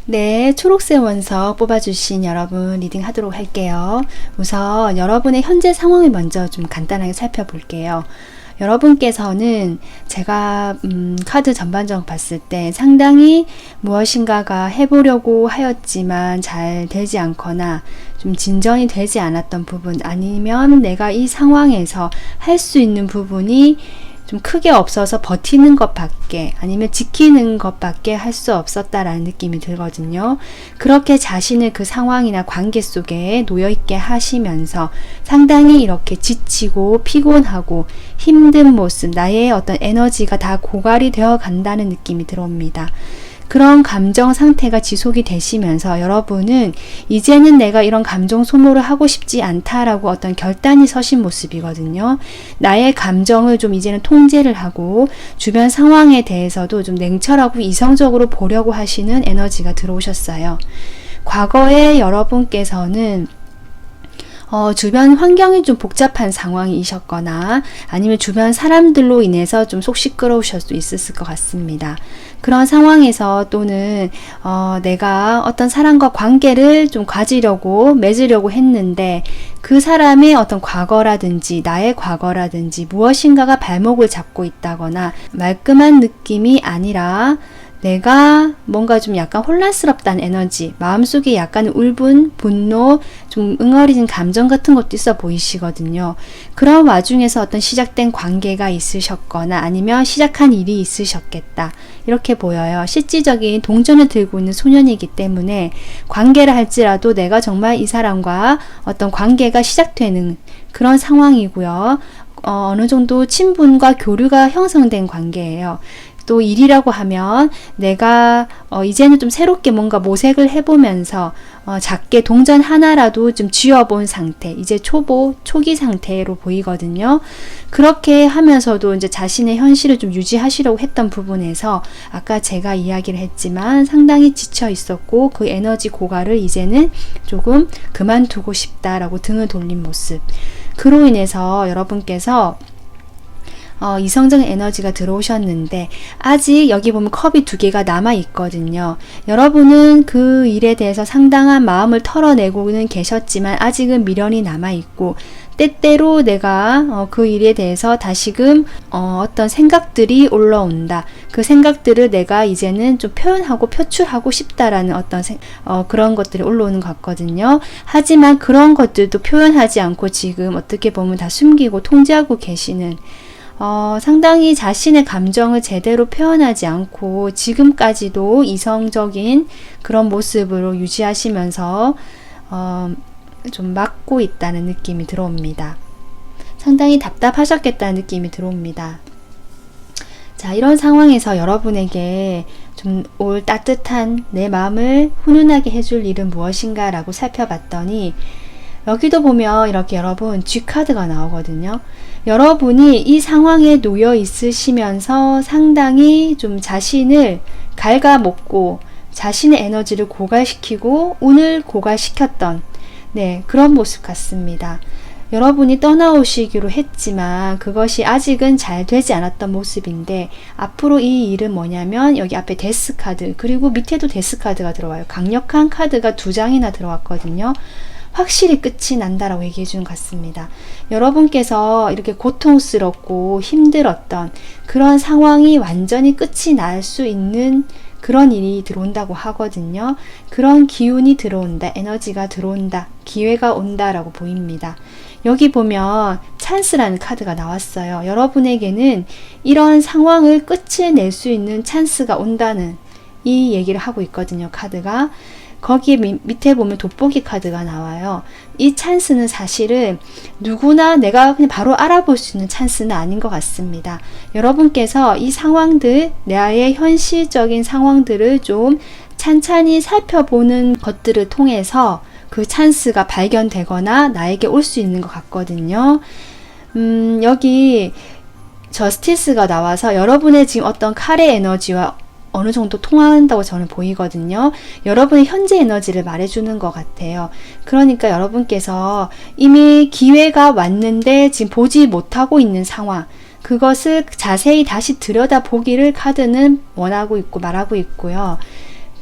네, 초록색 원석 뽑아주신 여러분 리딩 하도록 할게요. 우선 여러분의 현재 상황을 먼저 좀 간단하게 살펴볼게요. 여러분께서는 제가 카드 전반적으로 봤을 때 상당히 무엇인가가 해보려고 하였지만 잘 되지 않거나 좀 진전이 되지 않았던 부분, 아니면 내가 이 상황에서 할 수 있는 부분이 좀 크게 없어서 버티는 것밖에, 아니면 지키는 것밖에 할 수 없었다라는 느낌이 들거든요. 그렇게 자신을 그 상황이나 관계 속에 놓여있게 하시면서 상당히 이렇게 지치고 피곤하고 힘든 모습, 나의 어떤 에너지가 다 고갈이 되어 간다는 느낌이 들어옵니다. 그런 감정 상태가 지속이 되시면서 여러분은 이제는 내가 이런 감정 소모를 하고 싶지 않다라고 어떤 결단이 서신 모습이거든요. 나의 감정을 좀 이제는 통제를 하고 주변 상황에 대해서도 좀 냉철하고 이성적으로 보려고 하시는 에너지가 들어오셨어요. 과거에 여러분께서는 주변 환경이 좀 복잡한 상황이셨거나 아니면 주변 사람들로 인해서 좀 속 시끄러우실 수 있었을 것 같습니다. 그런 상황에서 또는 내가 어떤 사람과 관계를 좀 가지려고 맺으려고 했는데 그 사람의 어떤 과거라든지 나의 과거라든지 무엇인가가 발목을 잡고 있다거나 말끔한 느낌이 아니라 내가 뭔가 좀 약간 혼란스럽다는 에너지, 마음속에 약간 울분, 분노, 좀 응어리진 감정 같은 것도 있어 보이시거든요. 그런 와중에서 어떤 시작된 관계가 있으셨거나 아니면 시작한 일이 있으셨겠다. 이렇게 보여요. 실질적인 동전을 들고 있는 소년이기 때문에 관계를 할지라도 내가 정말 이 사람과 어떤 관계가 시작되는 그런 상황이고요. 어느 정도 친분과 교류가 형성된 관계예요. 또 일이라고 하면 내가 이제는 좀 새롭게 뭔가 모색을 해보면서 작게 동전 하나라도 좀 쥐어본 상태, 이제 초기 상태로 보이거든요. 그렇게 하면서도 이제 자신의 현실을 좀 유지하시려고 했던 부분에서 아까 제가 이야기를 했지만 상당히 지쳐 있었고 그 에너지 고갈을 이제는 조금 그만두고 싶다라고 등을 돌린 모습. 그로 인해서 여러분께서 이성적인 에너지가 들어오셨는데 아직 여기 보면 컵이 2개가 남아 있거든요. 여러분은 그 일에 대해서 상당한 마음을 털어내고는 계셨지만 아직은 미련이 남아 있고 때때로 내가 그 일에 대해서 다시금 어떤 생각들이 올라온다. 그 생각들을 내가 이제는 좀 표현하고 표출하고 싶다라는 어떤 그런 것들이 올라오는 것 같거든요. 하지만 그런 것들도 표현하지 않고 지금 어떻게 보면 다 숨기고 통제하고 계시는 상당히 자신의 감정을 제대로 표현하지 않고 지금까지도 이성적인 그런 모습으로 유지하시면서 좀 막고 있다는 느낌이 들어옵니다. 상당히 답답하셨겠다는 느낌이 들어옵니다. 자, 이런 상황에서 여러분에게 좀 올 따뜻한 내 마음을 훈훈하게 해줄 일은 무엇인가 라고 살펴봤더니 여기도 보면 이렇게 여러분 G카드가 나오거든요. 여러분이 이 상황에 놓여 있으시면서 상당히 좀 자신을 갉아먹고 자신의 에너지를 고갈시키고 운을 고갈시켰던 그런 모습 같습니다. 여러분이 떠나오시기로 했지만 그것이 아직은 잘 되지 않았던 모습인데 앞으로 이 일은 뭐냐면 여기 앞에 데스 카드 그리고 밑에도 데스 카드가 들어와요. 강력한 카드가 2장이나 들어왔거든요. 확실히 끝이 난다라고 얘기해 주는 것 같습니다. 여러분께서 이렇게 고통스럽고 힘들었던 그런 상황이 완전히 끝이 날 수 있는 그런 일이 들어온다고 하거든요. 그런 기운이 들어온다, 에너지가 들어온다, 기회가 온다라고 보입니다. 여기 보면 찬스라는 카드가 나왔어요. 여러분에게는 이런 상황을 끝을 낼 수 있는 찬스가 온다는 이 얘기를 하고 있거든요. 카드가. 거기에 밑에 보면 돋보기 카드가 나와요. 이 찬스는 사실은 누구나 내가 그냥 바로 알아볼 수 있는 찬스는 아닌 것 같습니다. 여러분께서 이 상황들, 나의 현실적인 상황들을 좀 찬찬히 살펴보는 것들을 통해서 그 찬스가 발견되거나 나에게 올 수 있는 것 같거든요. 여기 저스티스가 나와서 여러분의 지금 어떤 칼의 에너지와 어느 정도 통한다고 저는 보이거든요. 여러분의 현재 에너지를 말해주는 것 같아요. 그러니까 여러분께서 이미 기회가 왔는데 지금 보지 못하고 있는 상황, 그것을 자세히 다시 들여다보기를 카드는 원하고 있고 말하고 있고요.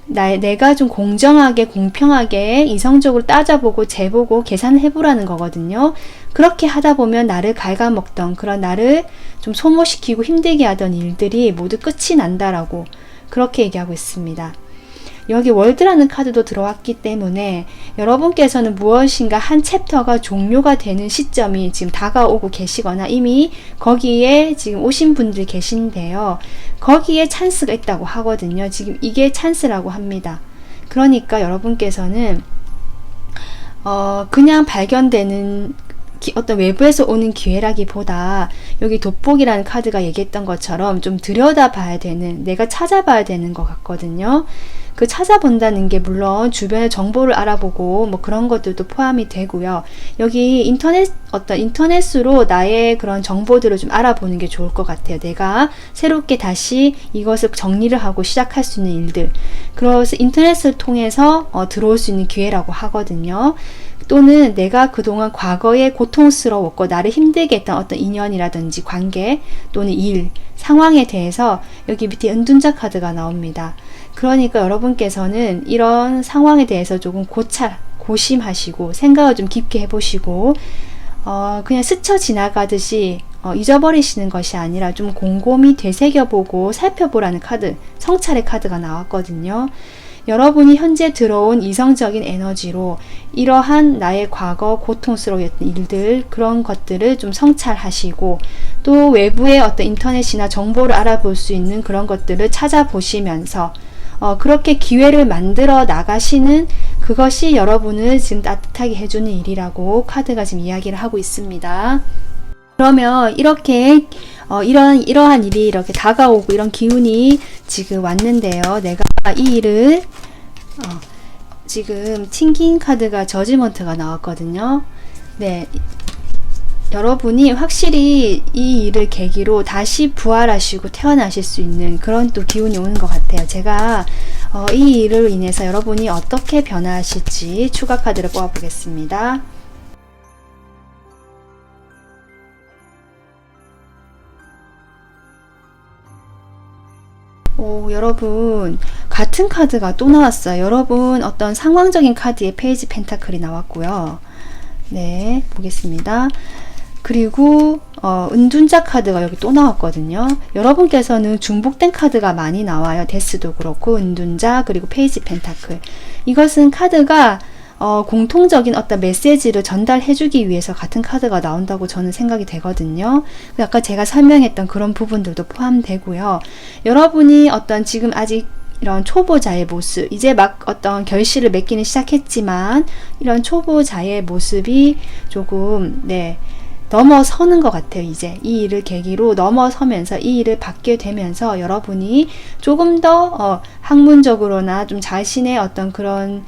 내가 좀 공정하게, 공평하게, 이성적으로 따져보고, 재보고, 계산을 해보라는 거거든요. 그렇게 하다 보면 나를 갉아먹던, 그런 나를 좀 소모시키고 힘들게 하던 일들이 모두 끝이 난다라고 그렇게 얘기하고 있습니다. 여기 월드라는 카드도 들어왔기 때문에 여러분께서는 무엇인가 한 챕터가 종료가 되는 시점이 지금 다가오고 계시거나 이미 거기에 지금 오신 분들 계신데요. 거기에 찬스가 있다고 하거든요. 지금 이게 찬스라고 합니다. 그러니까 여러분께서는 그냥 발견되는 어떤 외부에서 오는 기회라기보다 여기 돋보기라는 카드가 얘기했던 것처럼 좀 들여다봐야 되는, 내가 찾아봐야 되는 것 같거든요. 그 찾아본다는 게 물론 주변의 정보를 알아보고 뭐 그런 것들도 포함이 되고요. 여기 인터넷으로 나의 그런 정보들을 좀 알아보는 게 좋을 것 같아요. 내가 새롭게 다시 이것을 정리를 하고 시작할 수 있는 일들. 그래서 인터넷을 통해서 들어올 수 있는 기회라고 하거든요. 또는 내가 그동안 과거에 고통스러웠고 나를 힘들게 했던 어떤 인연이라든지 관계 또는 일, 상황에 대해서 여기 밑에 은둔자 카드가 나옵니다. 그러니까 여러분께서는 이런 상황에 대해서 조금 고심하시고 생각을 좀 깊게 해보시고 그냥 스쳐 지나가듯이 잊어버리시는 것이 아니라 좀 곰곰이 되새겨보고 살펴보라는 카드, 성찰의 카드가 나왔거든요. 여러분이 현재 들어온 이성적인 에너지로 이러한 나의 과거 고통스러웠던 일들, 그런 것들을 좀 성찰하시고 또 외부의 어떤 인터넷이나 정보를 알아볼 수 있는 그런 것들을 찾아보시면서 그렇게 기회를 만들어 나가시는 그것이 여러분을 지금 따뜻하게 해주는 일이라고 카드가 지금 이야기를 하고 있습니다. 그러면 이렇게 이러한 일이 이렇게 다가오고 이런 기운이 지금 왔는데요. 내가 이 일을 지금 튕긴 카드가 저지먼트가 나왔거든요. 네, 여러분이 확실히 이 일을 계기로 다시 부활하시고 태어나실 수 있는 그런 또 기운이 오는 것 같아요. 제가 이 일을 인해서 여러분이 어떻게 변화하실지 추가 카드를 뽑아 보겠습니다. 여러분 같은 카드가 또 나왔어요. 여러분 어떤 상황적인 카드의 페이지 펜타클이 나왔고요. 네, 보겠습니다. 그리고 은둔자 카드가 여기 또 나왔거든요. 여러분께서는 중복된 카드가 많이 나와요. 데스도 그렇고 은둔자 그리고 페이지 펜타클. 이것은 카드가 공통적인 어떤 메시지를 전달해주기 위해서 같은 카드가 나온다고 저는 생각이 되거든요. 아까 제가 설명했던 그런 부분들도 포함되고요. 여러분이 어떤 지금 아직 이런 초보자의 모습, 이제 막 어떤 결실을 맺기는 시작했지만 이런 초보자의 모습이 조금 넘어서는 것 같아요. 이제 이 일을 계기로 넘어서면서 이 일을 받게 되면서 여러분이 조금 더 학문적으로나 좀 자신의 어떤 그런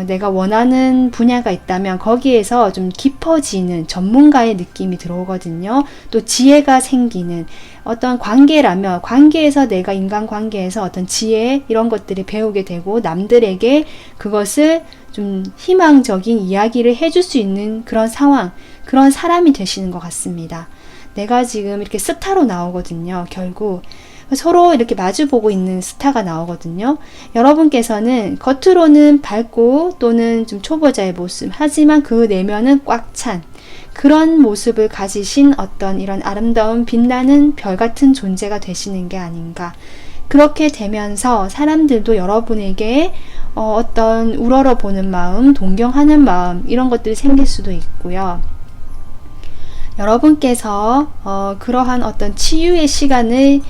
내가 원하는 분야가 있다면 거기에서 좀 깊어지는 전문가의 느낌이 들어오거든요. 또 지혜가 생기는 어떤 관계라면 관계에서 내가 인간관계에서 어떤 지혜 이런 것들을 배우게 되고 남들에게 그것을 좀 희망적인 이야기를 해줄 수 있는 그런 상황, 그런 사람이 되시는 것 같습니다. 내가 지금 이렇게 스타로 나오거든요. 결국 서로 이렇게 마주보고 있는 스타가 나오거든요. 여러분께서는 겉으로는 밝고 또는 좀 초보자의 모습, 하지만 그 내면은 꽉 찬 그런 모습을 가지신 어떤 이런 아름다운 빛나는 별 같은 존재가 되시는 게 아닌가. 그렇게 되면서 사람들도 여러분에게 어떤 우러러보는 마음, 동경하는 마음 이런 것들이 생길 수도 있고요. 여러분께서 그러한 어떤 치유의 시간을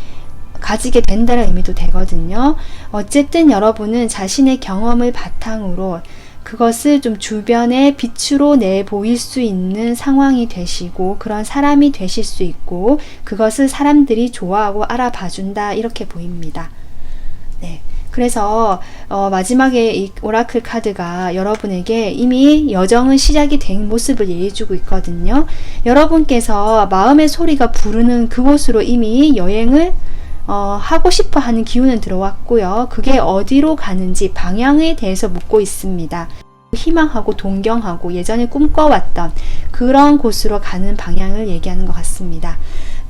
가지게 된다는 의미도 되거든요. 어쨌든 여러분은 자신의 경험을 바탕으로 그것을 좀 주변에 빛으로 내보일 수 있는 상황이 되시고 그런 사람이 되실 수 있고 그것을 사람들이 좋아하고 알아봐준다 이렇게 보입니다. 네. 그래서 마지막에 이 오라클 카드가 여러분에게 이미 여정은 시작이 된 모습을 얘기해주고 있거든요. 여러분께서 마음의 소리가 부르는 그곳으로 이미 여행을 하고 싶어 하는 기운은 들어왔고요. 그게 어디로 가는지 방향에 대해서 묻고 있습니다. 희망하고 동경하고 예전에 꿈꿔왔던 그런 곳으로 가는 방향을 얘기하는 것 같습니다.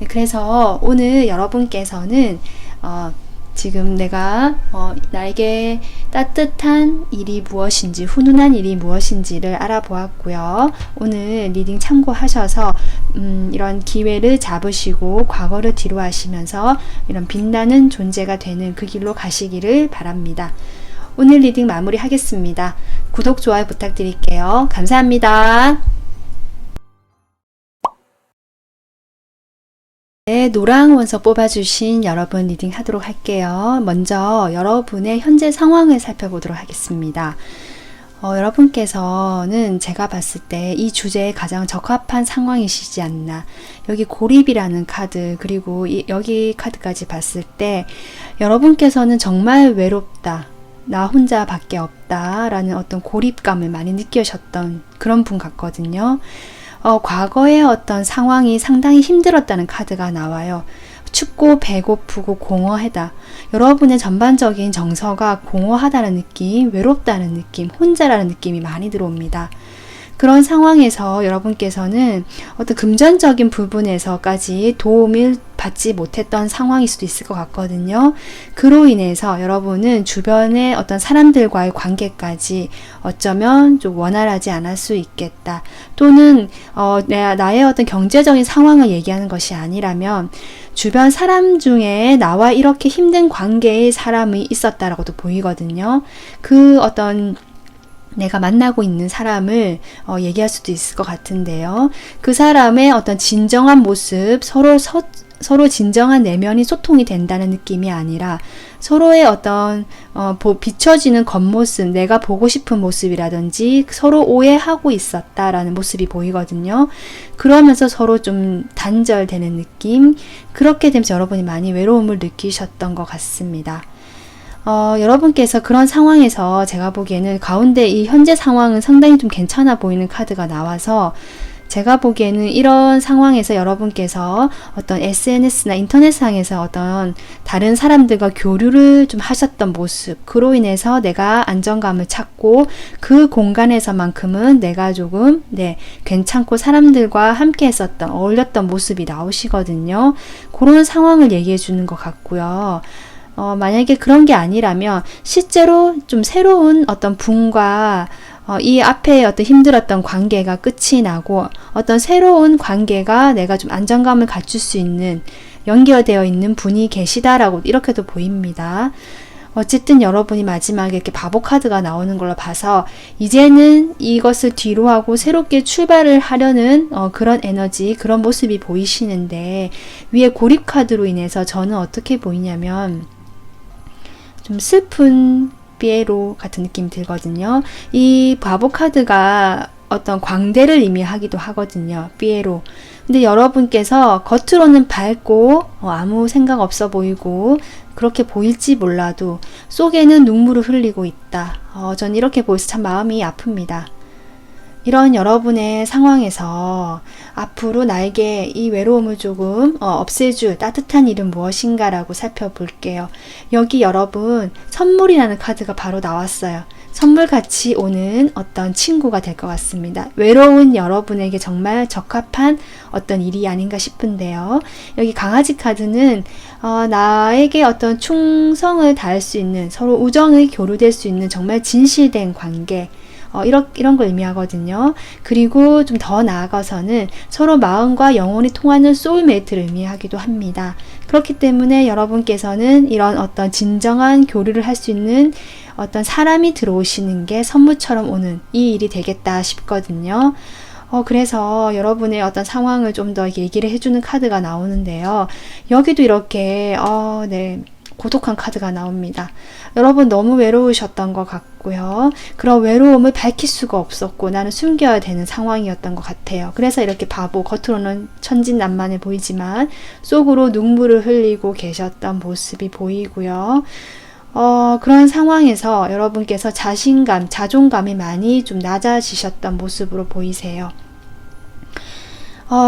그래서 오늘 여러분께서는 지금 내가 나에게 따뜻한 일이 무엇인지, 훈훈한 일이 무엇인지를 알아보았고요. 오늘 리딩 참고하셔서 이런 기회를 잡으시고 과거를 뒤로 하시면서 이런 빛나는 존재가 되는 그 길로 가시기를 바랍니다. 오늘 리딩 마무리하겠습니다. 구독, 좋아요 부탁드릴게요. 감사합니다. 네, 노랑 원서 뽑아주신 여러분 리딩 하도록 할게요. 먼저 여러분의 현재 상황을 살펴보도록 하겠습니다. 여러분께서는 제가 봤을 때 이 주제에 가장 적합한 상황이시지 않나. 여기 고립이라는 카드, 그리고 여기 카드까지 봤을 때 여러분께서는 정말 외롭다, 나 혼자 밖에 없다 라는 어떤 고립감을 많이 느끼셨던 그런 분 같거든요. 과거의 어떤 상황이 상당히 힘들었다는 카드가 나와요. 춥고 배고프고 공허하다. 여러분의 전반적인 정서가 공허하다는 느낌, 외롭다는 느낌, 혼자라는 느낌이 많이 들어옵니다. 그런 상황에서 여러분께서는 어떤 금전적인 부분에서까지 도움을 받지 못했던 상황일 수도 있을 것 같거든요. 그로 인해서 여러분은 주변의 어떤 사람들과의 관계까지 어쩌면 좀 원활하지 않을 수 있겠다. 또는 나의 어떤 경제적인 상황을 얘기하는 것이 아니라면 주변 사람 중에 나와 이렇게 힘든 관계의 사람이 있었다라고도 보이거든요. 그 어떤 내가 만나고 있는 사람을 얘기할 수도 있을 것 같은데요. 그 사람의 어떤 진정한 모습, 서로 진정한 내면이 소통이 된다는 느낌이 아니라 서로의 어떤 비춰지는 겉모습, 내가 보고 싶은 모습이라든지 서로 오해하고 있었다라는 모습이 보이거든요. 그러면서 서로 좀 단절되는 느낌, 그렇게 되면서 여러분이 많이 외로움을 느끼셨던 것 같습니다. 여러분께서 그런 상황에서 제가 보기에는 가운데 이 현재 상황은 상당히 좀 괜찮아 보이는 카드가 나와서 제가 보기에는 이런 상황에서 여러분께서 어떤 SNS나 인터넷상에서 어떤 다른 사람들과 교류를 좀 하셨던 모습, 그로 인해서 내가 안정감을 찾고 그 공간에서만큼은 내가 조금 괜찮고 사람들과 함께 했었던, 어울렸던 모습이 나오시거든요. 그런 상황을 얘기해 주는 것 같고요. 만약에 그런 게 아니라면 실제로 좀 새로운 어떤 분과 이 앞에 어떤 힘들었던 관계가 끝이 나고 어떤 새로운 관계가 내가 좀 안정감을 갖출 수 있는, 연결되어 있는 분이 계시다라고 이렇게도 보입니다. 어쨌든 여러분이 마지막에 이렇게 바보 카드가 나오는 걸로 봐서 이제는 이것을 뒤로 하고 새롭게 출발을 하려는 그런 에너지, 그런 모습이 보이시는데, 위에 고립 카드로 인해서 저는 어떻게 보이냐면 좀 슬픈 피에로 같은 느낌이 들거든요. 이 바보 카드가 어떤 광대를 의미하기도 하거든요. 피에로. 근데 여러분께서 겉으로는 밝고 아무 생각 없어 보이고 그렇게 보일지 몰라도 속에는 눈물을 흘리고 있다. 전 이렇게 보여서 참 마음이 아픕니다. 이런 여러분의 상황에서 앞으로 나에게 이 외로움을 조금 없애줄 따뜻한 일은 무엇인가 라고 살펴볼게요. 여기 여러분 선물이라는 카드가 바로 나왔어요. 선물같이 오는 어떤 친구가 될 것 같습니다. 외로운 여러분에게 정말 적합한 어떤 일이 아닌가 싶은데요. 여기 강아지 카드는 나에게 어떤 충성을 다할 수 있는, 서로 우정을 교류될 수 있는 정말 진실된 관계, 이런 걸 의미하거든요. 그리고 좀 더 나아가서는 서로 마음과 영혼이 통하는 소울메이트를 의미하기도 합니다. 그렇기 때문에 여러분께서는 이런 어떤 진정한 교류를 할 수 있는 어떤 사람이 들어오시는 게 선물처럼 오는 이 일이 되겠다 싶거든요. 그래서 여러분의 어떤 상황을 좀 더 얘기를 해주는 카드가 나오는데요. 여기도 이렇게 고독한 카드가 나옵니다. 여러분 너무 외로우셨던 것 같고요. 그런 외로움을 밝힐 수가 없었고 나는 숨겨야 되는 상황이었던 것 같아요. 그래서 이렇게 바보, 겉으로는 천진난만해 보이지만 속으로 눈물을 흘리고 계셨던 모습이 보이고요. 그런 상황에서 여러분께서 자신감, 자존감이 많이 좀 낮아지셨던 모습으로 보이세요.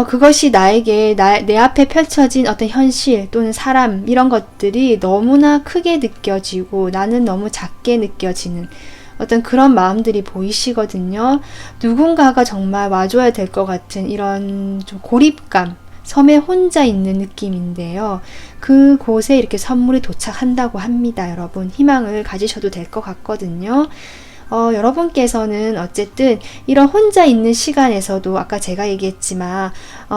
그것이 나에게 내 앞에 펼쳐진 어떤 현실 또는 사람, 이런 것들이 너무나 크게 느껴지고 나는 너무 작게 느껴지는 어떤 그런 마음들이 보이시거든요. 누군가가 정말 와줘야 될 것 같은 이런 좀 고립감, 섬에 혼자 있는 느낌인데요. 그곳에 이렇게 선물이 도착한다고 합니다. 여러분 희망을 가지셔도 될 것 같거든요. 여러분께서는 어쨌든 이런 혼자 있는 시간에서도 아까 제가 얘기했지만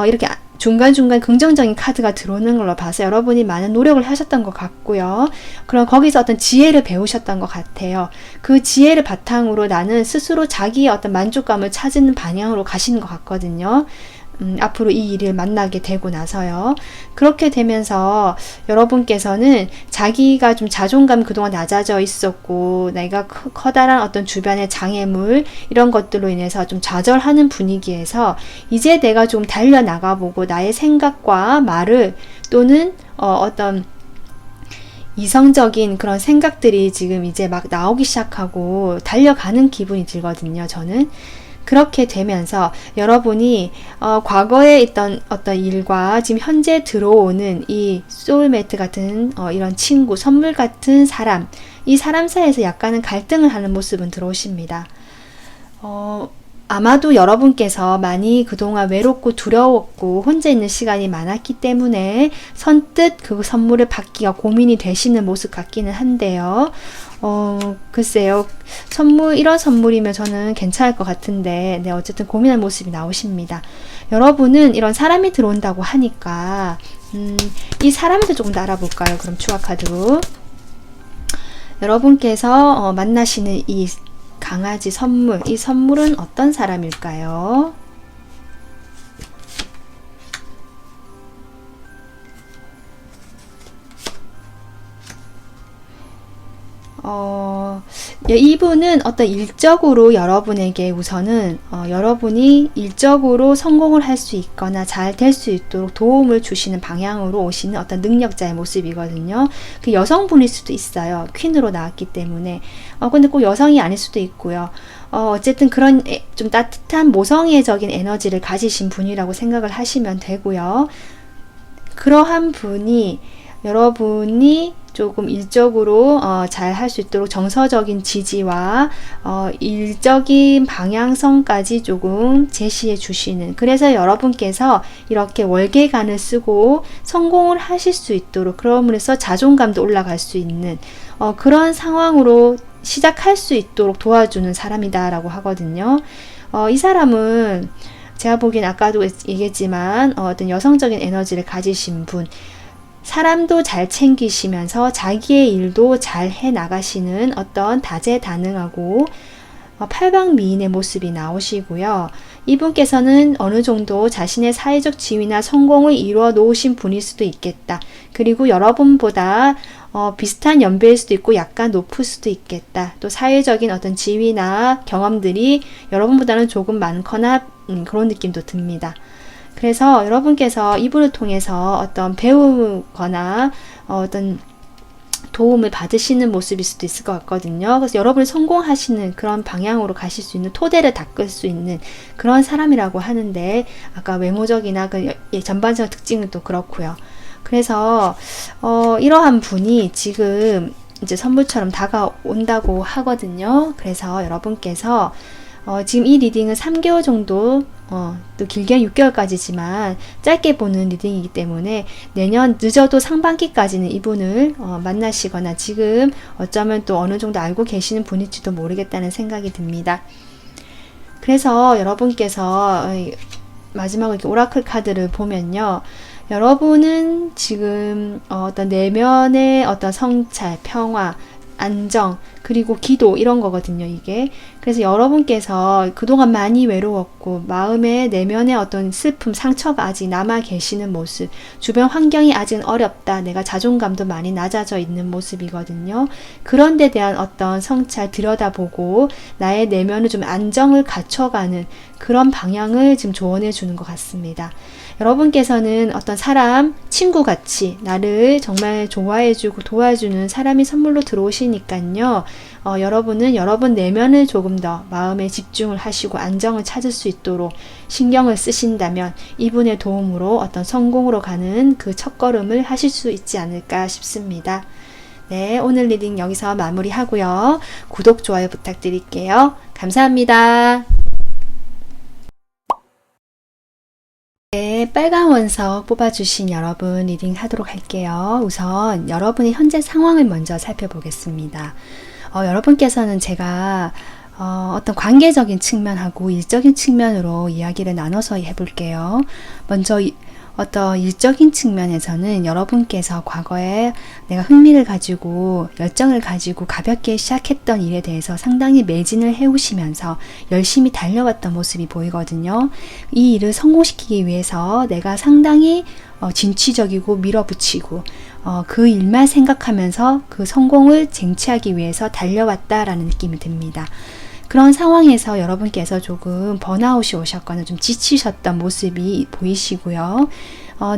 이렇게 중간중간 긍정적인 카드가 들어오는 걸로 봐서 여러분이 많은 노력을 하셨던 것 같고요. 그럼 거기서 어떤 지혜를 배우셨던 것 같아요. 그 지혜를 바탕으로 나는 스스로 자기의 어떤 만족감을 찾는 방향으로 가시는 것 같거든요. 앞으로 이 일을 만나게 되고 나서요. 그렇게 되면서 여러분께서는 자기가 좀 자존감 그동안 낮아져 있었고 내가 커다란 어떤 주변의 장애물 이런 것들로 인해서 좀 좌절하는 분위기에서 이제 내가 좀 달려나가보고 나의 생각과 말을 또는 어떤 이성적인 그런 생각들이 지금 이제 막 나오기 시작하고 달려가는 기분이 들거든요. 저는. 그렇게 되면서 여러분이 과거에 있던 어떤 일과 지금 현재 들어오는 이 소울메이트 같은 이런 친구, 선물 같은 사람, 이 사람 사이에서 약간은 갈등을 하는 모습은 들어오십니다. 아마도 여러분께서 많이 그동안 외롭고 두려웠고 혼자 있는 시간이 많았기 때문에 선뜻 그 선물을 받기가 고민이 되시는 모습 같기는 한데요. 글쎄요. 이런 선물이면 저는 괜찮을 것 같은데, 네, 어쨌든 고민할 모습이 나오십니다. 여러분은 이런 사람이 들어온다고 하니까, 이 사람에서 조금 더 알아볼까요? 그럼 추가카드로. 여러분께서 만나시는 이 강아지 선물, 이 선물은 어떤 사람일까요? 이분은 어떤 일적으로 여러분에게 우선은 여러분이 일적으로 성공을 할 수 있거나 잘 될 수 있도록 도움을 주시는 방향으로 오시는 어떤 능력자의 모습이거든요. 그 여성분일 수도 있어요. 퀸으로 나왔기 때문에. 근데 꼭 여성이 아닐 수도 있고요. 어쨌든 그런 좀 따뜻한 모성애적인 에너지를 가지신 분이라고 생각을 하시면 되고요. 그러한 분이 여러분이 조금 일적으로 잘 할 수 있도록 정서적인 지지와 일적인 방향성까지 조금 제시해 주시는, 그래서 여러분께서 이렇게 월계관을 쓰고 성공을 하실 수 있도록, 그러면서 자존감도 올라갈 수 있는 그런 상황으로 시작할 수 있도록 도와주는 사람이다 라고 하거든요. 이 사람은 제가 보기엔 아까도 얘기했지만 어떤 여성적인 에너지를 가지신 분, 사람도 잘 챙기시면서 자기의 일도 잘 해나가시는 어떤 다재다능하고 팔방미인의 모습이 나오시고요. 이분께서는 어느 정도 자신의 사회적 지위나 성공을 이루어 놓으신 분일 수도 있겠다. 그리고 여러분보다 비슷한 연배일 수도 있고 약간 높을 수도 있겠다. 또 사회적인 어떤 지위나 경험들이 여러분보다는 조금 많거나 그런 느낌도 듭니다. 그래서 여러분께서 이분을 통해서 어떤 배우거나 어떤 도움을 받으시는 모습일 수도 있을 것 같거든요. 그래서 여러분이 성공하시는 그런 방향으로 가실 수 있는 토대를 닦을 수 있는 그런 사람이라고 하는데, 아까 외모적이나 그 전반적 특징은 또 그렇고요. 그래서 이러한 분이 지금 이제 선물처럼 다가온다고 하거든요. 그래서 여러분께서 지금 이 리딩은 3개월 정도, 또 길게는 6개월까지지만 짧게 보는 리딩이기 때문에 내년 늦어도 상반기까지는 이분을 만나시거나 지금 어쩌면 또 어느 정도 알고 계시는 분일지도 모르겠다는 생각이 듭니다. 그래서 여러분께서 마지막으로 이렇게 오라클 카드를 보면요. 여러분은 지금 어떤 내면의 어떤 성찰, 평화, 안정, 그리고 기도 이런 거거든요, 이게. 그래서 여러분께서 그동안 많이 외로웠고 마음의 내면의 어떤 슬픔, 상처가 아직 남아 계시는 모습, 주변 환경이 아직 어렵다, 내가 자존감도 많이 낮아져 있는 모습이거든요. 그런 데 대한 어떤 성찰 들여다보고 나의 내면을 좀 안정을 갖춰가는 그런 방향을 지금 조언해 주는 것 같습니다. 여러분께서는 어떤 사람, 친구같이 나를 정말 좋아해주고 도와주는 사람이 선물로 들어오시니까요. 여러분은 여러분 내면을 조금 더 마음에 집중을 하시고 안정을 찾을 수 있도록 신경을 쓰신다면 이분의 도움으로 어떤 성공으로 가는 그 첫걸음을 하실 수 있지 않을까 싶습니다. 네, 오늘 리딩 여기서 마무리하고요. 구독, 좋아요 부탁드릴게요. 감사합니다. 네, 빨간 원석 뽑아주신 여러분 리딩 하도록 할게요. 우선 여러분의 현재 상황을 먼저 살펴보겠습니다. 여러분께서는 제가 어떤 관계적인 측면하고 일적인 측면으로 이야기를 나눠서 해볼게요. 먼저 어떤 일적인 측면에서는 여러분께서 과거에 내가 흥미를 가지고 열정을 가지고 가볍게 시작했던 일에 대해서 상당히 매진을 해오시면서 열심히 달려왔던 모습이 보이거든요. 이 일을 성공시키기 위해서 내가 상당히 진취적이고 밀어붙이고 그 일만 생각하면서 그 성공을 쟁취하기 위해서 달려왔다라는 느낌이 듭니다. 그런 상황에서 여러분께서 조금 번아웃이 오셨거나 좀 지치셨던 모습이 보이시고요.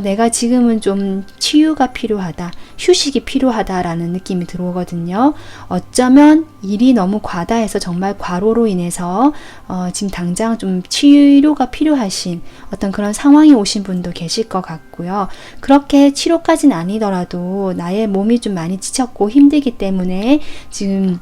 내가 지금은 좀 치유가 필요하다, 휴식이 필요하다라는 느낌이 들어오거든요. 어쩌면 일이 너무 과다해서 정말 과로로 인해서 지금 당장 좀 치료가 필요하신 어떤 그런 상황이 오신 분도 계실 것 같고요. 그렇게 치료까지는 아니더라도 나의 몸이 좀 많이 지쳤고 힘들기 때문에 지금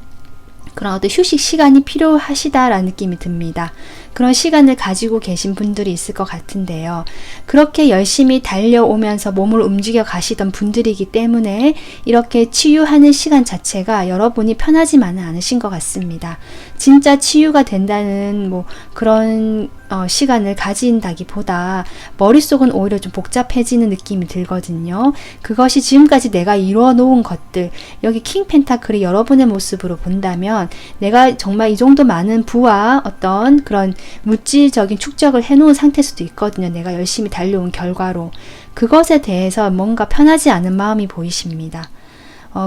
그런 어떤 휴식 시간이 필요하시다라는 느낌이 듭니다. 그런 시간을 가지고 계신 분들이 있을 것 같은데요. 그렇게 열심히 달려오면서 몸을 움직여 가시던 분들이기 때문에 이렇게 치유하는 시간 자체가 여러분이 편하지만은 않으신 것 같습니다. 진짜 치유가 된다는 그런 시간을 가진다기보다 머릿속은 오히려 좀 복잡해지는 느낌이 들거든요. 그것이 지금까지 내가 이루어 놓은 것들, 여기 킹 펜타클이 여러분의 모습으로 본다면 내가 정말 이 정도 많은 부와 어떤 그런 물질적인 축적을 해놓은 상태일 수도 있거든요. 내가 열심히 달려온 결과로. 그것에 대해서 뭔가 편하지 않은 마음이 보이십니다.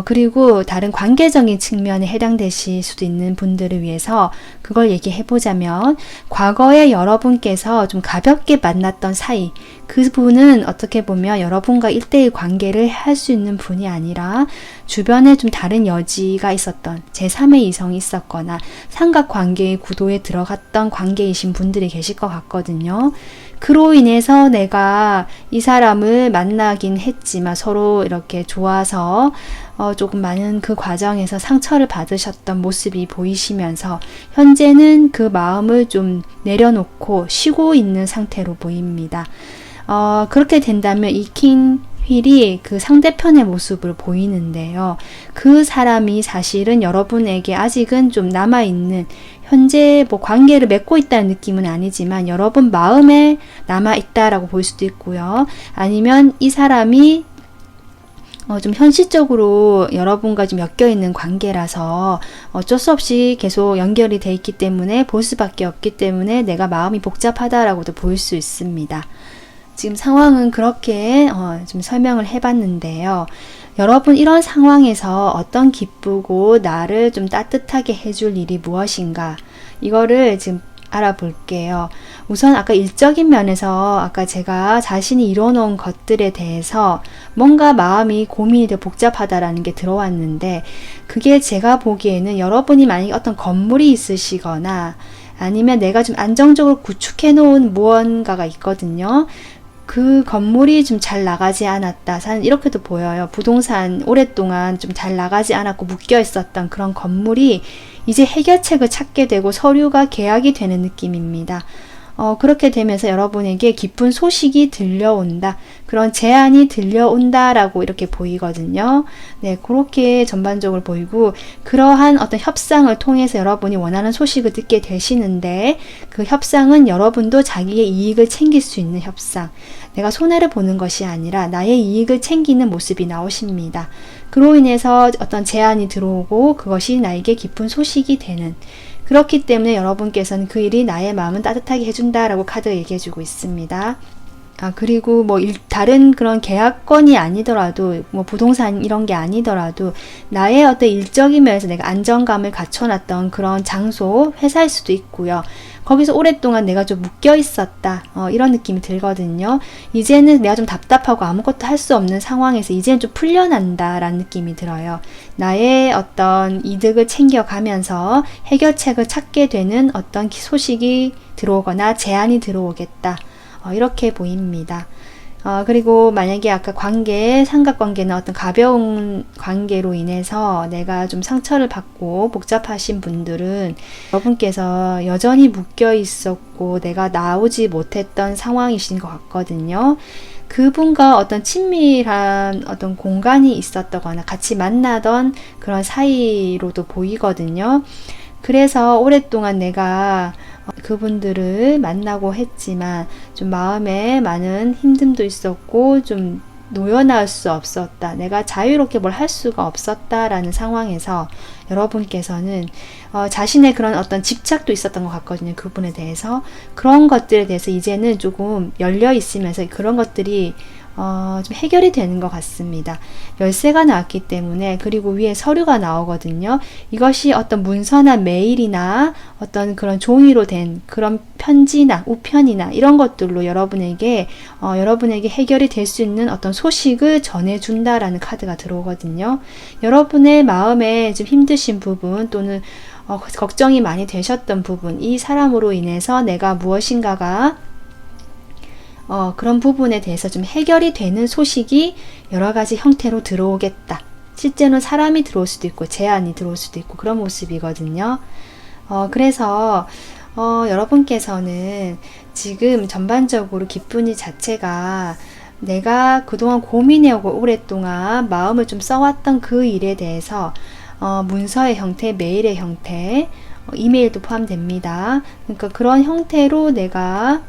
그리고 다른 관계적인 측면에 해당되실 수도 있는 분들을 위해서 그걸 얘기해 보자면, 과거에 여러분께서 좀 가볍게 만났던 사이, 그분은 어떻게 보면 여러분과 1대1 관계를 할 수 있는 분이 아니라 주변에 좀 다른 여지가 있었던 제3의 이성이 있었거나 삼각관계의 구도에 들어갔던 관계이신 분들이 계실 것 같거든요. 그로 인해서 내가 이 사람을 만나긴 했지만 서로 이렇게 좋아서 조금 많은 그 과정에서 상처를 받으셨던 모습이 보이시면서 현재는 그 마음을 좀 내려놓고 쉬고 있는 상태로 보입니다. 그렇게 된다면 이 킹 휠이 그 상대편의 모습을 보이는데요. 그 사람이 사실은 여러분에게 아직은 좀 남아있는, 현재 관계를 맺고 있다는 느낌은 아니지만 여러분 마음에 남아있다라고 볼 수도 있고요. 아니면 이 사람이 좀 현실적으로 여러분과 좀 엮여있는 관계라서 어쩔 수 없이 계속 연결이 돼 있기 때문에 볼 수밖에 없기 때문에 내가 마음이 복잡하다라고도 보일 수 있습니다. 지금 상황은 그렇게 좀 설명을 해봤는데요. 여러분, 이런 상황에서 어떤 기쁘고 나를 좀 따뜻하게 해줄 일이 무엇인가, 이거를 지금 알아볼게요. 우선 아까 일적인 면에서 아까 제가 자신이 이뤄놓은 것들에 대해서 뭔가 마음이 고민이 되고 복잡하다라는 게 들어왔는데, 그게 제가 보기에는 여러분이 만약에 어떤 건물이 있으시거나 아니면 내가 좀 안정적으로 구축해 놓은 무언가가 있거든요. 그 건물이 좀 잘 나가지 않았다, 이렇게도 보여요. 부동산 오랫동안 좀 잘 나가지 않았고 묶여 있었던 그런 건물이 이제 해결책을 찾게 되고 서류가 계약이 되는 느낌입니다. 그렇게 되면서 여러분에게 기쁜 소식이 들려온다, 그런 제안이 들려온다라고 이렇게 보이거든요. 네, 그렇게 전반적으로 보이고, 그러한 어떤 협상을 통해서 여러분이 원하는 소식을 듣게 되시는데, 그 협상은 여러분도 자기의 이익을 챙길 수 있는 협상, 내가 손해를 보는 것이 아니라 나의 이익을 챙기는 모습이 나오십니다. 그로 인해서 어떤 제안이 들어오고 그것이 나에게 기쁜 소식이 되는, 그렇기 때문에 여러분께서는 그 일이 나의 마음을 따뜻하게 해준다라고 카드가 얘기해주고 있습니다. 그리고 다른 그런 계약건이 아니더라도, 부동산 이런 게 아니더라도, 나의 어떤 일적인 면에서 내가 안정감을 갖춰놨던 그런 장소, 회사일 수도 있고요. 거기서 오랫동안 내가 좀 묶여 있었다, 이런 느낌이 들거든요. 이제는 내가 좀 답답하고 아무것도 할 수 없는 상황에서 이제는 좀 풀려난다라는 느낌이 들어요. 나의 어떤 이득을 챙겨가면서 해결책을 찾게 되는 어떤 소식이 들어오거나 제안이 들어오겠다, 이렇게 보입니다. 그리고 만약에 아까 삼각관계는 어떤 가벼운 관계로 인해서 내가 좀 상처를 받고 복잡하신 분들은 여러분께서 여전히 묶여 있었고 내가 나오지 못했던 상황이신 것 같거든요. 그분과 어떤 친밀한 어떤 공간이 있었다거나 같이 만나던 그런 사이로도 보이거든요. 그래서 오랫동안 내가 그분들을 만나고 했지만 좀 마음에 많은 힘듦도 있었고 좀 놓여나올 수 없었다. 내가 자유롭게 뭘 할 수가 없었다라는 상황에서 여러분께서는 자신의 그런 어떤 집착도 있었던 것 같거든요. 그분에 대해서. 그런 것들에 대해서 이제는 조금 열려 있으면서 그런 것들이 좀 해결이 되는 것 같습니다. 열쇠가 나왔기 때문에, 그리고 위에 서류가 나오거든요. 이것이 어떤 문서나 메일이나 어떤 그런 종이로 된 그런 편지나 우편이나 이런 것들로 여러분에게 해결이 될 수 있는 어떤 소식을 전해준다라는 카드가 들어오거든요. 여러분의 마음에 좀 힘드신 부분 또는 걱정이 많이 되셨던 부분, 이 사람으로 인해서 내가 무엇인가가 그런 부분에 대해서 좀 해결이 되는 소식이 여러 가지 형태로 들어오겠다. 실제로는 사람이 들어올 수도 있고 제안이 들어올 수도 있고 그런 모습이거든요. 그래서 여러분께서는 지금 전반적으로 기쁜이 자체가 내가 그동안 고민해오고 오랫동안 마음을 좀 써왔던 그 일에 대해서 문서의 형태, 메일의 형태, 이메일도 포함됩니다. 그러니까 그런 형태로 내가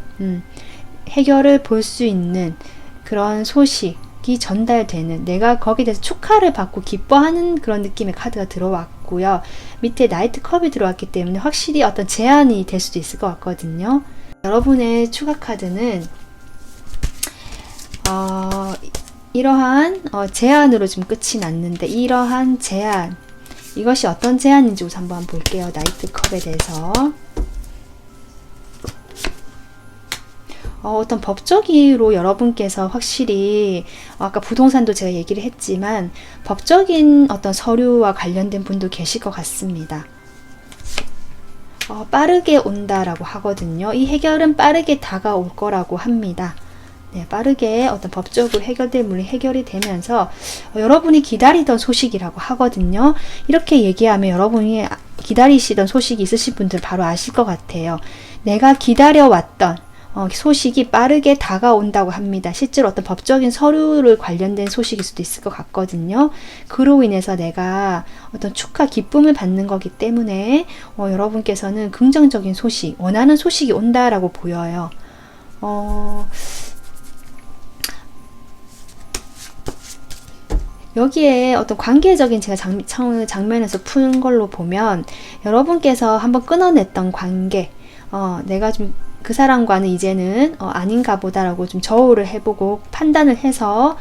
해결을 볼 수 있는 그런 소식이 전달되는, 내가 거기에 대해서 축하를 받고 기뻐하는 그런 느낌의 카드가 들어왔고요. 밑에 나이트 컵이 들어왔기 때문에 확실히 어떤 제안이 될 수도 있을 것 같거든요. 여러분의 추가 카드는 이러한 제안으로 좀 끝이 났는데, 이러한 제안, 이것이 어떤 제안인지 우선 한번 볼게요. 나이트 컵에 대해서. 어떤 법적으로 여러분께서 확실히 아까 부동산도 제가 얘기를 했지만 법적인 어떤 서류와 관련된 분도 계실 것 같습니다. 빠르게 온다라고 하거든요. 이 해결은 빠르게 다가올 거라고 합니다. 네, 빠르게 어떤 법적으로 해결될 문이 해결이 되면서 여러분이 기다리던 소식이라고 하거든요. 이렇게 얘기하면 여러분이 기다리시던 소식이 있으신 분들 바로 아실 것 같아요. 내가 기다려왔던 소식이 빠르게 다가온다고 합니다. 실제로 어떤 법적인 서류를 관련된 소식일 수도 있을 것 같거든요. 그로 인해서 내가 어떤 축하, 기쁨을 받는 거기 때문에 여러분께서는 긍정적인 소식, 원하는 소식이 온다라고 보여요. 여기에 어떤 관계적인 제가 장면에서 푸는 걸로 보면 여러분께서 한번 끊어냈던 관계, 내가 좀 그 사람과는 이제는 아닌가 보다라고 좀 저울을 해보고 판단을 해서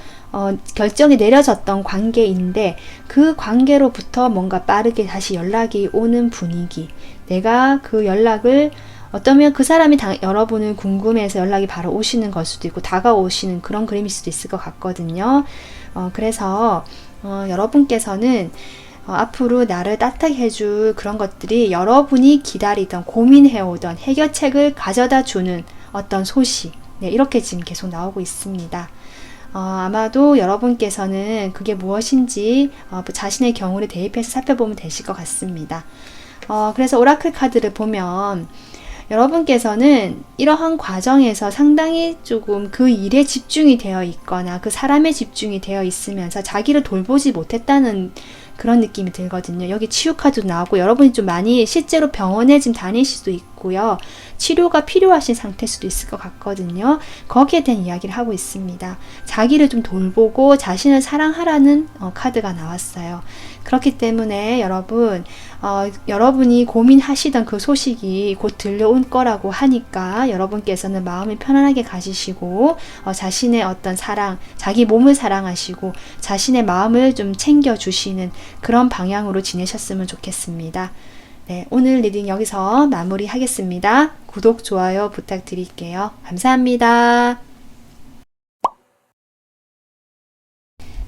결정이 내려졌던 관계인데, 그 관계로부터 뭔가 빠르게 다시 연락이 오는 분위기, 내가 그 연락을 어쩌면 그 사람이 여러분을 궁금해서 연락이 바로 오시는 걸 수도 있고 다가오시는 그런 그림일 수도 있을 것 같거든요. 그래서 여러분께서는 앞으로 나를 따뜻하게 해줄 그런 것들이 여러분이 기다리던, 고민해오던 해결책을 가져다 주는 어떤 소식, 네, 이렇게 지금 계속 나오고 있습니다. 아마도 여러분께서는 그게 무엇인지 자신의 경우를 대입해서 살펴보면 되실 것 같습니다. 그래서 오라클 카드를 보면 여러분께서는 이러한 과정에서 상당히 조금 그 일에 집중이 되어 있거나 그 사람에 집중이 되어 있으면서 자기를 돌보지 못했다는 그런 느낌이 들거든요. 여기 치유 카드도 나오고 여러분이 좀 많이 실제로 병원에 지금 다니실 수도 있고요. 치료가 필요하신 상태일 수도 있을 것 같거든요. 거기에 대한 이야기를 하고 있습니다. 자기를 좀 돌보고 자신을 사랑하라는 카드가 나왔어요. 그렇기 때문에 여러분, 여러분이 고민하시던 그 소식이 곧 들려올 거라고 하니까 여러분께서는 마음이 편안하게 가지시고 자신의 어떤 사랑, 자기 몸을 사랑하시고 자신의 마음을 좀 챙겨주시는 그런 방향으로 지내셨으면 좋겠습니다. 네, 오늘 리딩 여기서 마무리하겠습니다. 구독, 좋아요 부탁드릴게요. 감사합니다.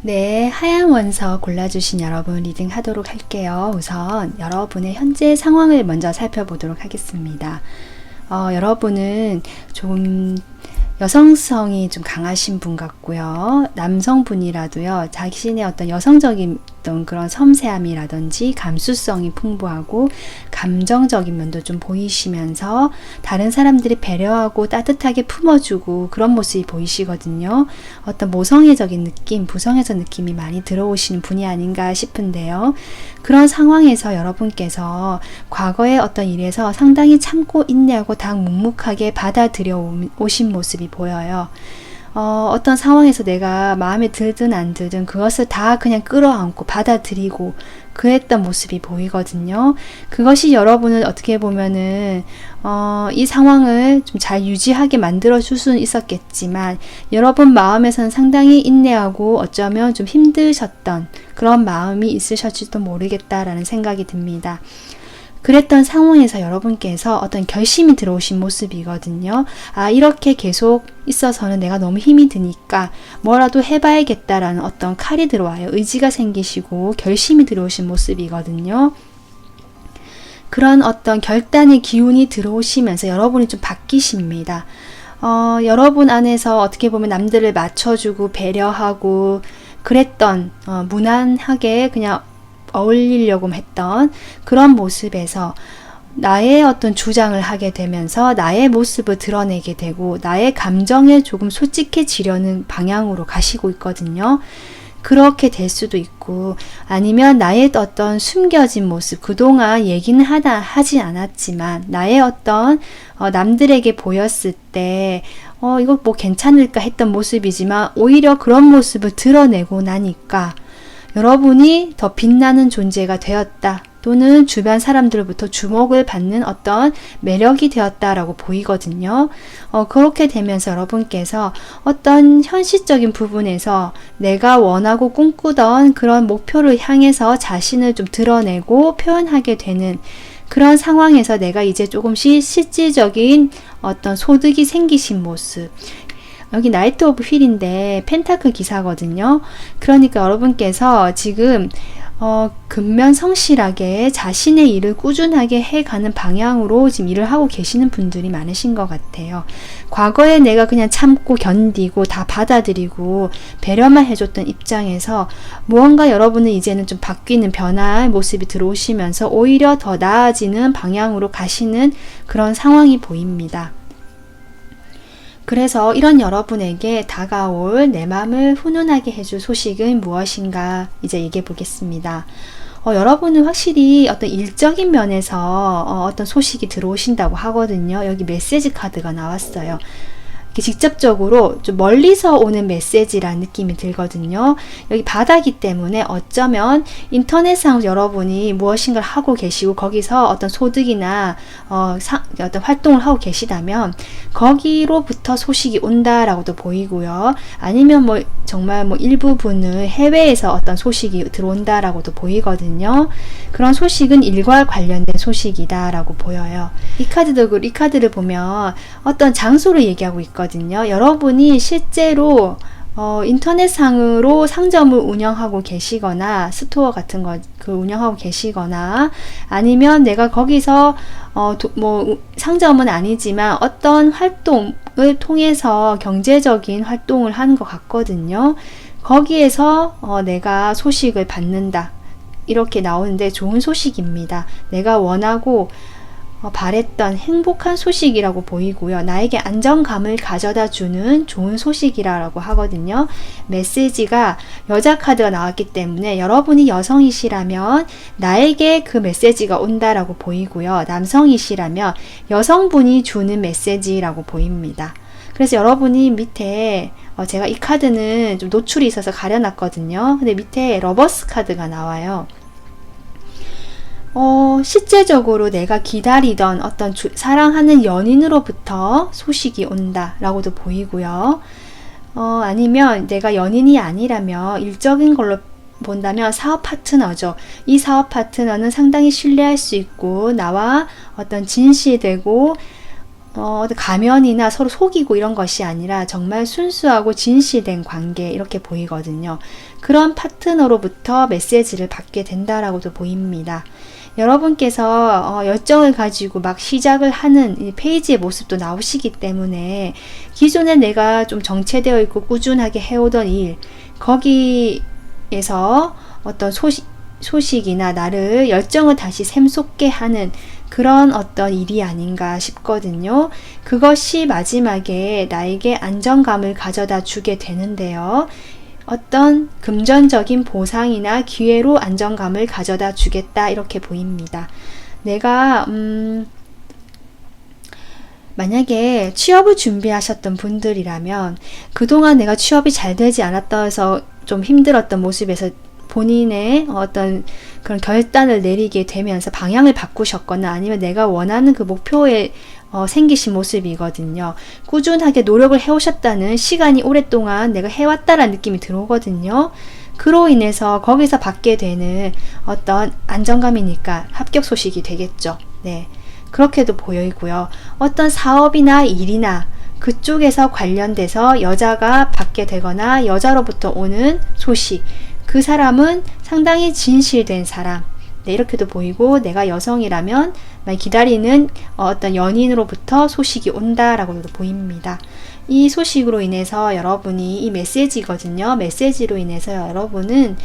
네, 하얀 원서 골라주신 여러분 리딩 하도록 할게요. 우선 여러분의 현재 상황을 먼저 살펴보도록 하겠습니다. 여러분은 좀 여성성이 좀 강하신 분 같고요. 남성분이라도요, 자신의 어떤 여성적인 어떤 그런 섬세함이라든지 감수성이 풍부하고 감정적인 면도 좀 보이시면서 다른 사람들이 배려하고 따뜻하게 품어주고 그런 모습이 보이시거든요. 어떤 모성애적인 느낌, 부성애적 느낌이 많이 들어오시는 분이 아닌가 싶은데요. 그런 상황에서 여러분께서 과거의 어떤 일에서 상당히 참고 인내하고 다 묵묵하게 받아들여 오신 모습이 보여요. 어떤 상황에서 내가 마음에 들든 안 들든 그것을 다 그냥 끌어안고 받아들이고 그랬던 모습이 보이거든요. 그것이 여러분을 어떻게 보면은 이 상황을 좀 잘 유지하게 만들어 줄 수는 있었겠지만 여러분 마음에서는 상당히 인내하고 어쩌면 좀 힘드셨던 그런 마음이 있으셨지도 모르겠다라는 생각이 듭니다. 그랬던 상황에서 여러분께서 어떤 결심이 들어오신 모습이거든요. 아, 이렇게 계속 있어서는 내가 너무 힘이 드니까 뭐라도 해봐야겠다라는 어떤 칼이 들어와요. 의지가 생기시고 결심이 들어오신 모습이거든요. 그런 어떤 결단의 기운이 들어오시면서 여러분이 좀 바뀌십니다. 여러분 안에서 어떻게 보면 남들을 맞춰주고 배려하고 그랬던 무난하게 그냥 어울리려고 했던 그런 모습에서 나의 어떤 주장을 하게 되면서 나의 모습을 드러내게 되고 나의 감정에 조금 솔직해지려는 방향으로 가시고 있거든요. 그렇게 될 수도 있고 아니면 나의 어떤 숨겨진 모습 그동안 얘기는 하지 않았지만 나의 어떤 남들에게 보였을 때 이거 뭐 괜찮을까 했던 모습이지만 오히려 그런 모습을 드러내고 나니까 여러분이 더 빛나는 존재가 되었다 또는 주변 사람들로부터 주목을 받는 어떤 매력이 되었다라고 보이거든요. 그렇게 되면서 여러분께서 어떤 현실적인 부분에서 내가 원하고 꿈꾸던 그런 목표를 향해서 자신을 좀 드러내고 표현하게 되는 그런 상황에서 내가 이제 조금씩 실질적인 어떤 소득이 생기신 모습 여기 나이트 오브 휠인데 펜타클 기사거든요. 그러니까 여러분께서 지금 근면성실하게 자신의 일을 꾸준하게 해가는 방향으로 지금 일을 하고 계시는 분들이 많으신 것 같아요. 과거에 내가 그냥 참고 견디고 다 받아들이고 배려만 해줬던 입장에서 무언가 여러분은 이제는 좀 바뀌는 변화의 모습이 들어오시면서 오히려 더 나아지는 방향으로 가시는 그런 상황이 보입니다. 그래서 이런 여러분에게 다가올 내 마음을 훈훈하게 해줄 소식은 무엇인가 이제 얘기해 보겠습니다. 여러분은 확실히 어떤 일적인 면에서 어떤 소식이 들어오신다고 하거든요. 여기 메시지 카드가 나왔어요. 직접적으로 좀 멀리서 오는 메시지라는 느낌이 들거든요. 여기 바다기 때문에 어쩌면 인터넷상 여러분이 무엇인가를 하고 계시고 거기서 어떤 소득이나 어떤 활동을 하고 계시다면 거기로부터 소식이 온다라고도 보이고요. 아니면 뭐 정말 뭐 일부분을 해외에서 어떤 소식이 들어온다라고도 보이거든요. 그런 소식은 일과 관련된 소식이다라고 보여요. 이 카드를 보면 어떤 장소를 얘기하고 있거든요. 여러분이 실제로 인터넷상으로 상점을 운영하고 계시거나 스토어 같은 거 운영하고 계시거나 아니면 내가 거기서 뭐 상점은 아니지만 어떤 활동을 통해서 경제적인 활동을 하는 것 같거든요. 거기에서 내가 소식을 받는다 이렇게 나오는데 좋은 소식입니다. 내가 원하고 바랬던 행복한 소식이라고 보이고요. 나에게 안정감을 가져다 주는 좋은 소식이라고 하거든요. 메시지가 여자 카드가 나왔기 때문에 여러분이 여성이시라면 나에게 그 메시지가 온다라고 보이고요. 남성이시라면 여성분이 주는 메시지라고 보입니다. 그래서 여러분이 밑에 제가 이 카드는 좀 노출이 있어서 가려놨거든요. 근데 밑에 러버스 카드가 나와요. 실제적으로 내가 기다리던 어떤 사랑하는 연인으로부터 소식이 온다 라고도 보이고요. 아니면 내가 연인이 아니라면 일적인 걸로 본다면 사업 파트너죠. 이 사업 파트너는 상당히 신뢰할 수 있고 나와 어떤 진실되고 가면이나 서로 속이고 이런 것이 아니라 정말 순수하고 진실된 관계 이렇게 보이거든요. 그런 파트너로부터 메시지를 받게 된다라고도 보입니다. 여러분께서 열정을 가지고 막 시작을 하는 이 페이지의 모습도 나오시기 때문에 기존에 내가 좀 정체되어 있고 꾸준하게 해오던 일, 거기에서 어떤 소식이나 나를 열정을 다시 샘솟게 하는 그런 어떤 일이 아닌가 싶거든요. 그것이 마지막에 나에게 안정감을 가져다 주게 되는데요. 어떤 금전적인 보상이나 기회로 안정감을 가져다 주겠다, 이렇게 보입니다. 내가 만약에 취업을 준비하셨던 분들이라면 그동안 내가 취업이 잘 되지 않았다 해서 좀 힘들었던 모습에서 본인의 어떤 그런 결단을 내리게 되면서 방향을 바꾸셨거나 아니면 내가 원하는 그 목표에 생기신 모습이거든요. 꾸준하게 노력을 해오셨다는, 시간이 오랫동안 내가 해왔다라는 느낌이 들어오거든요. 그로 인해서 거기서 받게 되는 어떤 안정감이니까 합격 소식이 되겠죠. 네, 그렇게도 보이고요. 어떤 사업이나 일이나 그쪽에서 관련돼서 여자가 받게 되거나 여자로부터 오는 소식, 그 사람은 상당히 진실된 사람, 네, 이렇게도 보이고, 내가 여성이라면 기다리는 어떤 연인으로부터 소식이 온다라고도 보입니다. 이 소식으로 인해서 여러분이, 이 메시지거든요. 메시지로 인해서 여러분은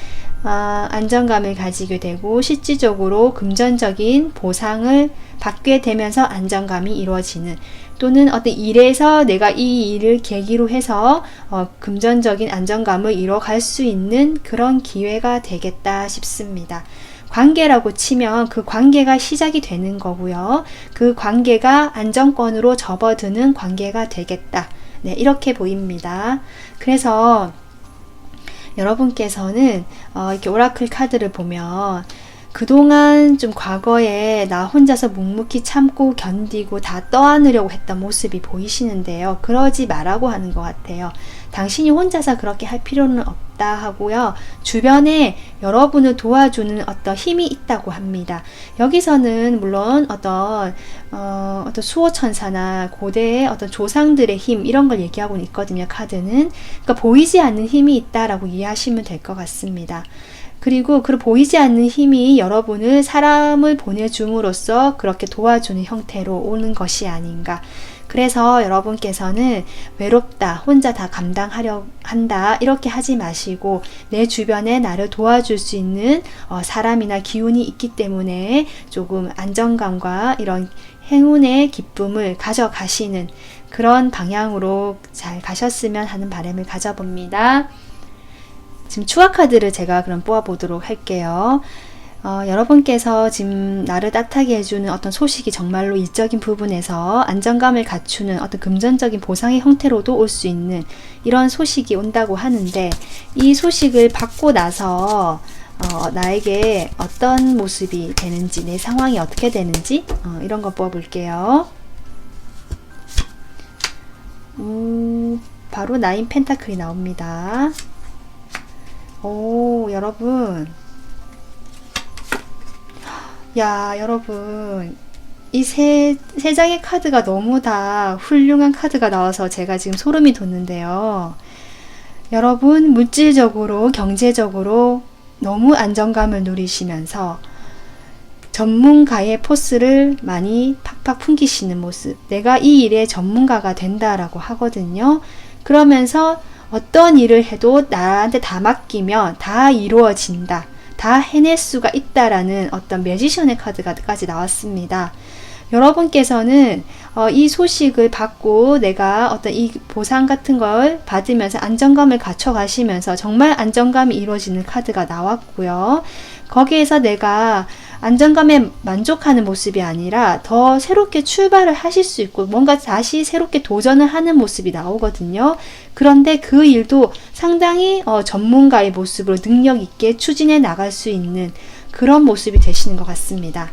안정감을 가지게 되고 실질적으로 금전적인 보상을 받게 되면서 안정감이 이루어지는, 또는 어떤 일에서 내가 이 일을 계기로 해서 금전적인 안정감을 이뤄갈 수 있는 그런 기회가 되겠다 싶습니다. 관계라고 치면 그 관계가 시작이 되는 거고요. 그 관계가 안정권으로 접어드는 관계가 되겠다. 네, 이렇게 보입니다. 그래서 여러분께서는 이렇게 오라클 카드를 보면 그동안 좀 과거에 나 혼자서 묵묵히 참고 견디고 다 떠안으려고 했던 모습이 보이시는데요. 그러지 말라고 하는 것 같아요. 당신이 혼자서 그렇게 할 필요는 없다 하고요. 주변에 여러분을 도와주는 어떤 힘이 있다고 합니다. 여기서는 물론 어떤 수호천사나 고대의 어떤 조상들의 힘, 이런 걸 얘기하고 있거든요. 카드는. 그러니까 보이지 않는 힘이 있다라고 이해하시면 될 것 같습니다. 그리고 그 보이지 않는 힘이 여러분을 사람을 보내줌으로써 그렇게 도와주는 형태로 오는 것이 아닌가. 그래서 여러분께서는 외롭다, 혼자 다 감당하려 한다, 이렇게 하지 마시고 내 주변에 나를 도와줄 수 있는 사람이나 기운이 있기 때문에 조금 안정감과 이런 행운의 기쁨을 가져가시는 그런 방향으로 잘 가셨으면 하는 바람을 가져봅니다. 지금 추억 카드를 제가 그럼 뽑아보도록 할게요. 여러분께서 지금 나를 따뜻하게 해주는 어떤 소식이 정말로 일적인 부분에서 안정감을 갖추는 어떤 금전적인 보상의 형태로도 올 수 있는 이런 소식이 온다고 하는데, 이 소식을 받고 나서 나에게 어떤 모습이 되는지, 내 상황이 어떻게 되는지 이런 거 뽑아볼게요. 바로 9 펜타클이 나옵니다. 오, 여러분. 야, 여러분. 이 세 장의 카드가 너무 다 훌륭한 카드가 나와서 제가 지금 소름이 돋는데요. 여러분, 물질적으로, 경제적으로 너무 안정감을 누리시면서 전문가의 포스를 많이 팍팍 풍기시는 모습. 내가 이 일의 전문가가 된다라고 하거든요. 그러면서 어떤 일을 해도 나한테 다 맡기면 다 이루어진다, 다 해낼 수가 있다라는 어떤 매지션의 카드까지 나왔습니다. 여러분께서는 이 소식을 받고 내가 어떤 이 보상 같은 걸 받으면서 안정감을 갖춰가시면서 정말 안정감이 이루어지는 카드가 나왔고요. 거기에서 내가 안정감에 만족하는 모습이 아니라 더 새롭게 출발을 하실 수 있고 뭔가 다시 새롭게 도전을 하는 모습이 나오거든요. 그런데 그 일도 상당히 전문가의 모습으로 능력 있게 추진해 나갈 수 있는 그런 모습이 되시는 것 같습니다.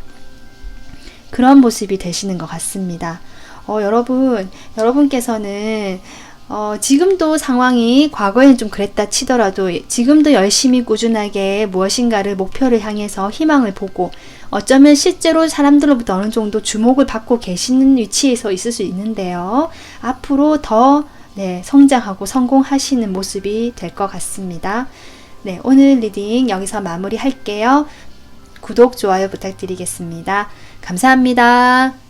그런 모습이 되시는 것 같습니다. 여러분께서는 지금도 상황이 과거에는 좀 그랬다 치더라도 지금도 열심히 꾸준하게 무엇인가를 목표를 향해서 희망을 보고 어쩌면 실제로 사람들로부터 어느 정도 주목을 받고 계시는 위치에서 있을 수 있는데요. 앞으로 더 성장하고 성공하시는 모습이 될 것 같습니다. 네, 오늘 리딩 여기서 마무리 할게요. 구독, 좋아요 부탁드리겠습니다. 감사합니다.